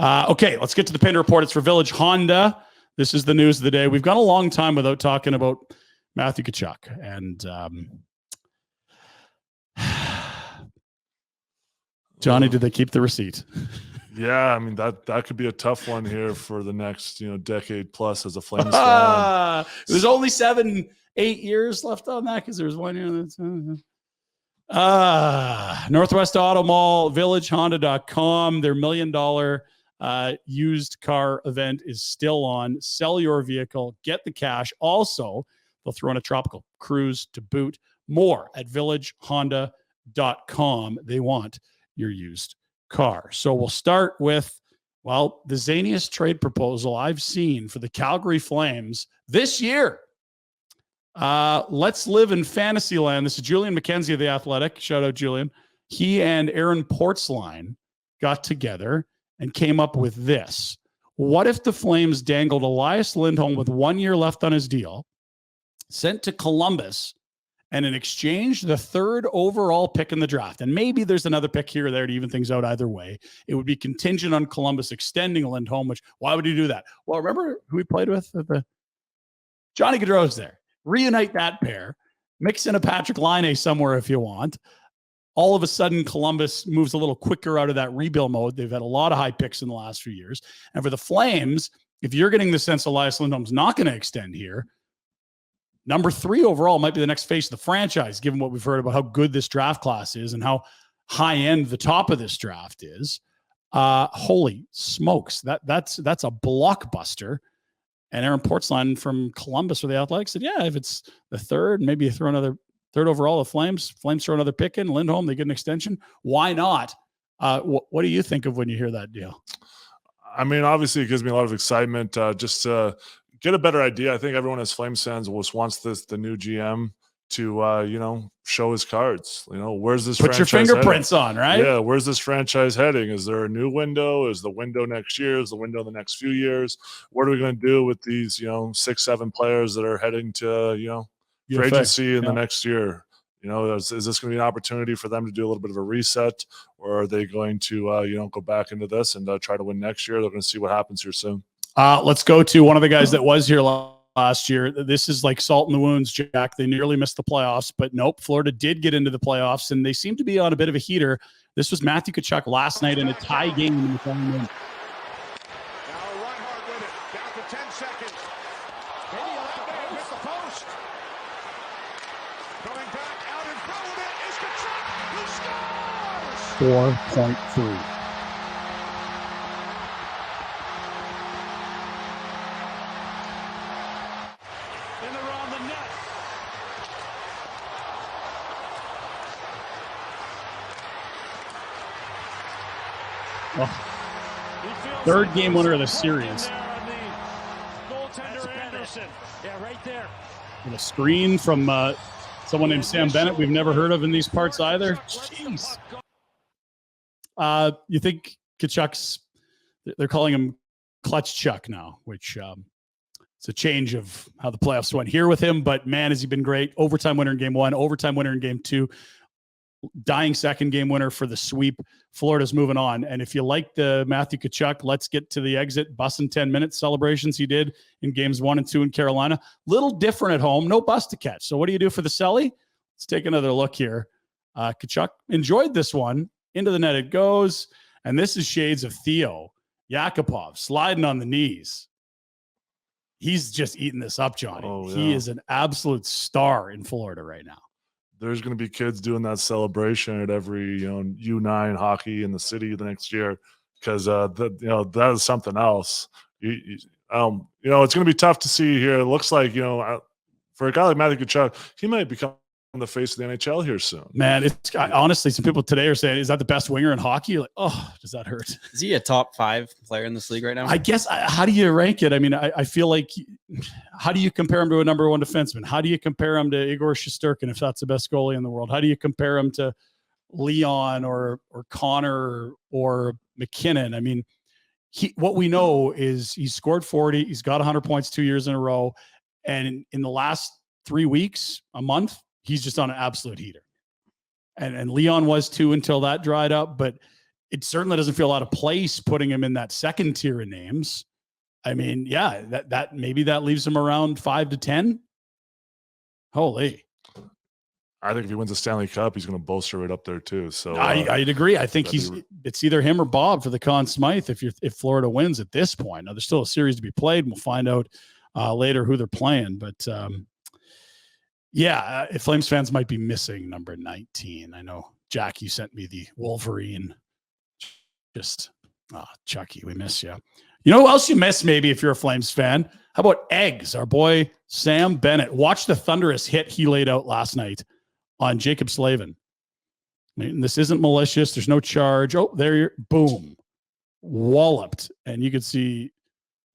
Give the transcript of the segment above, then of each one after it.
Okay, let's get to the Pinder report. It's for Village Honda. This is the news of the day. We've gone a long time without talking about Matthew Tkachuk. And Johnny, did they keep the receipt? Yeah, I mean, that could be a tough one here for the next, decade plus as a Flames fan. There's only 7-8 years left on that because there's 1 year. Northwest Auto Mall, villagehonda.com. Their $1 million used car event is still on. Sell your vehicle, get the cash. Also, they'll throw in a tropical cruise to boot. More at villagehonda.com. They want your used car. So we'll start with, the zaniest trade proposal I've seen for the Calgary Flames this year. Let's live in fantasy land. This is Julian McKenzie of The Athletic. Shout out, Julian. He and Aaron Portzline got together and came up with this. What if the Flames dangled Elias Lindholm with 1 year left on his deal, sent to Columbus, and in exchange, the 3rd overall pick in the draft? And maybe there's another pick here or there to even things out either way. It would be contingent on Columbus extending Lindholm, which, why would he do that? Well, remember who he played with? Johnny Gaudreau's there. Reunite that pair. Mix in a Patrick Laine somewhere if you want. All of a sudden, Columbus moves a little quicker out of that rebuild mode. They've had a lot of high picks in the last few years. And for the Flames, if you're getting the sense Elias Lindholm's not going to extend here, number 3 overall might be the next face of the franchise, given what we've heard about how good this draft class is and how high end the top of this draft is. Holy smokes. That's a blockbuster. And Aaron Portzline from Columbus for The Athletic said, yeah, if it's the 3rd, maybe you throw another 3rd overall, the Flames throw another pick in, Lindholm, they get an extension. Why not? What do you think of when you hear that deal? I mean, obviously it gives me a lot of excitement just to get a better idea. I think everyone as Flames fans wants the new GM to, show his cards. Where's this Put franchise your fingerprints heading? On, right? Yeah, where's this franchise heading? Is there a new window? Is the window next year? Is the window the next few years? What are we going to do with these, 6-7 players that are heading to, free agency in the next year? Is this going to be an opportunity for them to do a little bit of a reset, or are they going to, go back into this and try to win next year? They're going to see what happens here soon. Let's go to one of the guys that was here last year. This is like salt in the wounds, Jack. They nearly missed the playoffs, but nope. Florida did get into the playoffs, and they seem to be on a bit of a heater. This was Matthew Tkachuk last night in a tie game in the final minute. Now Reinhardt with it. Down to 10 seconds. Maybe a left hand hit the post. Going back out in front of it is Tkachuk. He scores! 4.3. Oh. 3rd game winner of the series. Goaltender Anderson. Yeah, right there. And a screen from someone named Sam Bennett we've never heard of in these parts either. Jeez. You think Tkachuk's, they're calling him Clutch Chuck now, which it's a change of how the playoffs went here with him, but man, has he been great. Overtime winner in game 1, overtime winner in game 2. Dying 2nd game winner for the sweep. Florida's moving on. And if you like the Matthew Tkachuk, let's get to the exit bus in 10 minutes celebrations he did in games 1 and 2 in Carolina. Little different at home. No bus to catch. So what do you do for the Selly? Let's take another look here. Tkachuk enjoyed this one. Into the net it goes. And this is shades of Theo Yakupov sliding on the knees. He's just eating this up, Johnny. Oh, yeah. He is an absolute star in Florida right now. There's going to be kids doing that celebration at every U9 hockey in the city the next year because that is something else. It's going to be tough to see here. It looks like for a guy like Matthew Tkachuk, he might become the face of the NHL here soon. Man, honestly, some people today are saying, is that the best winger in hockey? You're like, oh, does that hurt? Is he a top 5 player in this league right now? I guess. How do you rank it? I mean, I feel like, how do you compare him to a number 1 defenseman? How do you compare him to Igor Shesterkin if that's the best goalie in the world? How do you compare him to Leon or Connor or McKinnon? I mean, what we know is he's scored 40. He's got 100 points 2 years in a row. And in the last 3 weeks, a month, he's just on an absolute heater. And Leon was too until that dried up. But it certainly doesn't feel out of place putting him in that second tier of names. I mean, yeah, that maybe that leaves him around 5 to 10. Holy. I think if he wins the Stanley Cup, he's going to bolster it up there too. So I'd agree. I think it's either him or Bob for the Conn Smythe if Florida wins at this point. Now there's still a series to be played, and we'll find out later who they're playing. But Flames fans might be missing number 19. I know Jackie sent me the Wolverine. Just Chucky, we miss you. You know who else you miss maybe if you're a Flames fan? How about Eggs? Our boy Sam Bennett. Watch the thunderous hit he laid out last night on Jacob Slavin. I mean, this isn't malicious. There's no charge. Oh, there you're boom. Walloped. And you could see,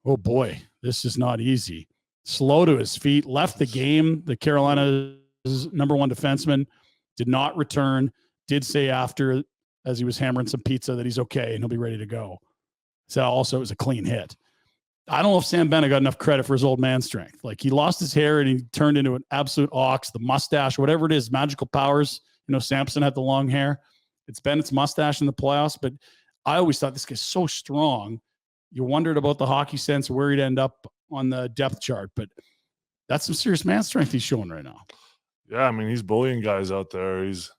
oh boy, this is not easy. Slow to his feet, left the game. The Carolina's number one defenseman did not return, did say after, as he was hammering some pizza, that he's okay and he'll be ready to go. So also it was a clean hit. I don't know if Sam Bennett got enough credit for his old man strength. Like he lost his hair and he turned into an absolute ox, the mustache, whatever it is, magical powers. You know, Samson had the long hair. It's Bennett's mustache in the playoffs, but I always thought this guy's so strong. You wondered about the hockey sense, where he'd end up on the depth chart, but that's some serious man strength he's showing right now. Yeah, I mean, he's bullying guys out there. He's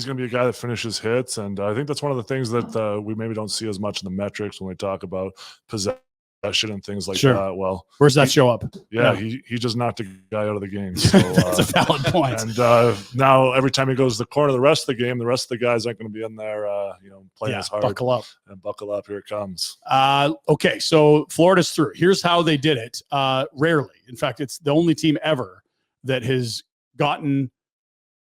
going to be a guy that finishes hits, and I think that's one of the things that we maybe don't see as much in the metrics when we talk about possession and things like that. Well, where's that show up? Yeah, he just knocked a guy out of the game. So, that's a valid point. And now every time he goes to the corner, the rest of the game, the rest of the guys aren't going to be in there, playing as hard. Buckle up. And buckle up. Here it comes. Okay, so Florida's through. Here's how they did it. Rarely. In fact, it's the only team ever that has gotten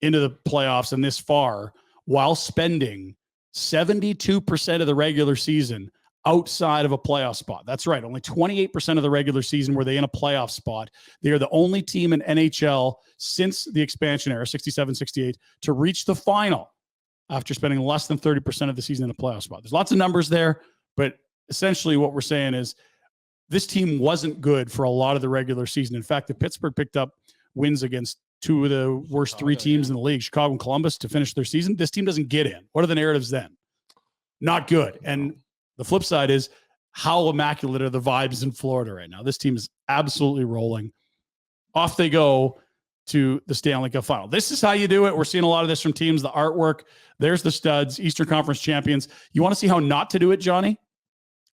into the playoffs and this far while spending 72% of the regular season outside of a playoff spot. That's right. Only 28% of the regular season were they in a playoff spot. They are the only team in NHL since the expansion era, 67-68, to reach the final after spending less than 30% of the season in a playoff spot. There's lots of numbers there, but essentially what we're saying is this team wasn't good for a lot of the regular season. In fact, if Pittsburgh picked up wins against two of the worst three teams in the league, Chicago and Columbus, to finish their season, this team doesn't get in. What are the narratives then? Not good. And the flip side is how immaculate are the vibes in Florida right now. This team is absolutely rolling. Off they go to the Stanley Cup final. This is how you do it. We're seeing a lot of this from teams. The artwork, there's the studs, Eastern Conference champions. You want to see how not to do it, Johnny?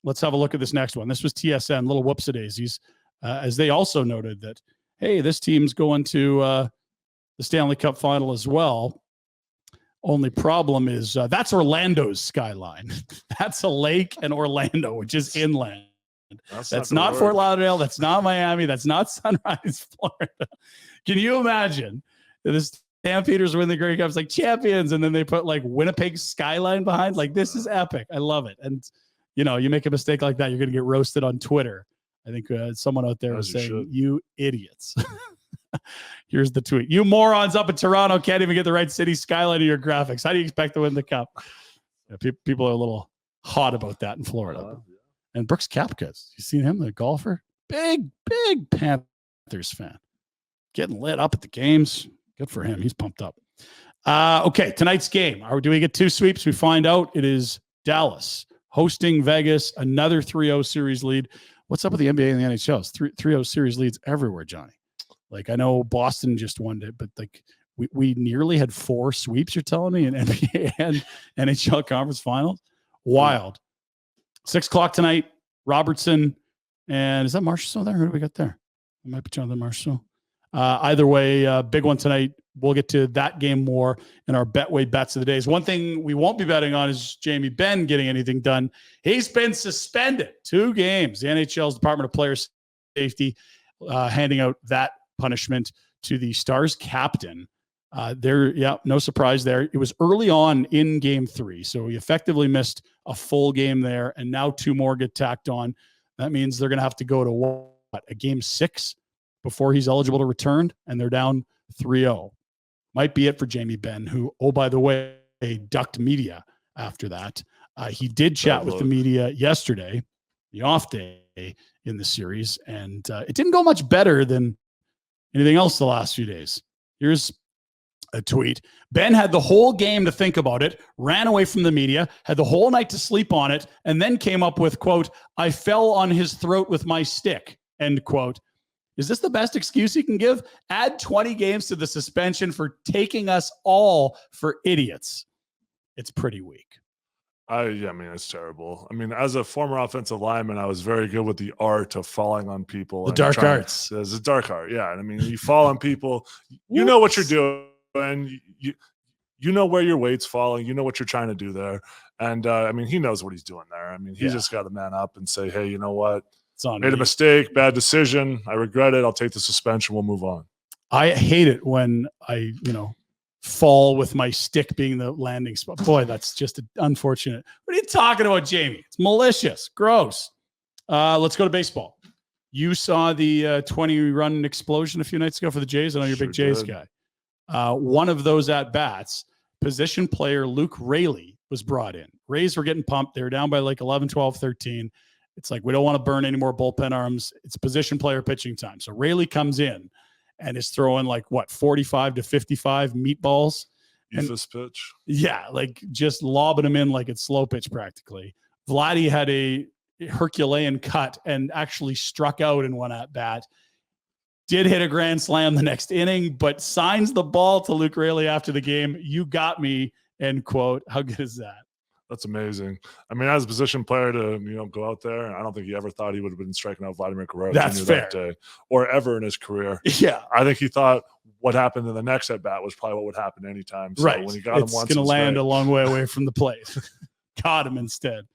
Let's have a look at this next one. This was TSN, little whoopsie-daisies, as they also noted that, hey, this team's going to the Stanley Cup final as well. Only problem is that's Orlando's skyline. That's a lake in Orlando, which is inland. That's not Fort Lauderdale. That's not Miami. That's not Sunrise, Florida. Can you imagine the Stampeders win the Grey Cups like champions, and then they put like Winnipeg skyline behind? Like, this is epic. I love it. And, you know, you make a mistake like that, you're going to get roasted on Twitter. I think someone out there was saying, you idiots. Here's the tweet. You morons up in Toronto can't even get the right city skyline of your graphics. How do you expect to win the cup? Yeah, people are a little hot about that in Florida. And Brooks Koepka, you seen him, the golfer? Big Panthers fan. Getting lit up at the games. Good for him. He's pumped up. Okay, tonight's game. Do we get two sweeps? We find out it is Dallas hosting Vegas, another 3-0 series lead. What's up with the NBA and the NHL? 3-0 series leads everywhere, Johnny. Like, I know Boston just won it, but like we nearly had 4 sweeps, you're telling me, in NBA and NHL conference finals. Wild. 6:00 tonight, Robertson. And is that Marshall still there? Who do we got there? It might be Jonathan Marshall. Either way, big one tonight. We'll get to that game more in our Betway bets of the days. One thing we won't be betting on is Jamie Benn getting anything done. He's been suspended 2 games. The NHL's Department of Player Safety handing out that punishment to the Stars captain. No surprise there. It was early on in game 3, so he effectively missed a full game there, and now 2 more get tacked on. That means they're going to have to go to a game 6 before he's eligible to return, and they're down 3-0. Might be it for Jamie Benn, who, oh, by the way, ducked media after that. He did chat with the media yesterday, the off day in the series, and it didn't go much better than anything else the last few days. Here's a tweet. Ben had the whole game to think about it, ran away from the media, had the whole night to sleep on it, and then came up with, quote, I fell on his throat with my stick, end quote. Is this the best excuse he can give? Add 20 games to the suspension for taking us all for idiots. It's pretty weak. I mean, it's terrible. I mean, as a former offensive lineman, I was very good with the art of falling on people. The dark arts. There's a dark art, yeah. And I mean, you fall on people, you know what you're doing, and you know where your weight's falling, you know what you're trying to do there. And I mean, he knows what he's doing there. I mean, he just got to man up and say, hey, you know what? Made a mistake, bad decision. I regret it. I'll take the suspension. We'll move on. I hate it when I, fall with my stick being the landing spot. Boy, that's just unfortunate. What are you talking about, Jamie? It's malicious. Gross. Let's go to baseball. You saw the 20-run explosion a few nights ago for the Jays. I know you're a big Jays guy. One of those at-bats, position player Luke Raley was brought in. Rays were getting pumped. They were down by like 11, 12, 13. It's like, we don't want to burn any more bullpen arms. It's position player pitching time. So Raley comes in and is throwing 45 to 55 meatballs. Ephus pitch. Yeah, like just lobbing them in like it's slow pitch practically. Vladdy had a Herculean cut and actually struck out in one at bat. Did hit a grand slam the next inning, but signs the ball to Luke Raley after the game. You got me, end quote. How good is that? That's amazing. I mean, as a position player to go out there, I don't think he ever thought he would have been striking out Vladimir Guerrero That's fair. that day or ever in his career. Yeah, I think he thought what happened in the next at bat was probably what would happen anytime. So right. when he got him once, it's going to land a long way away from the plate. Got him instead.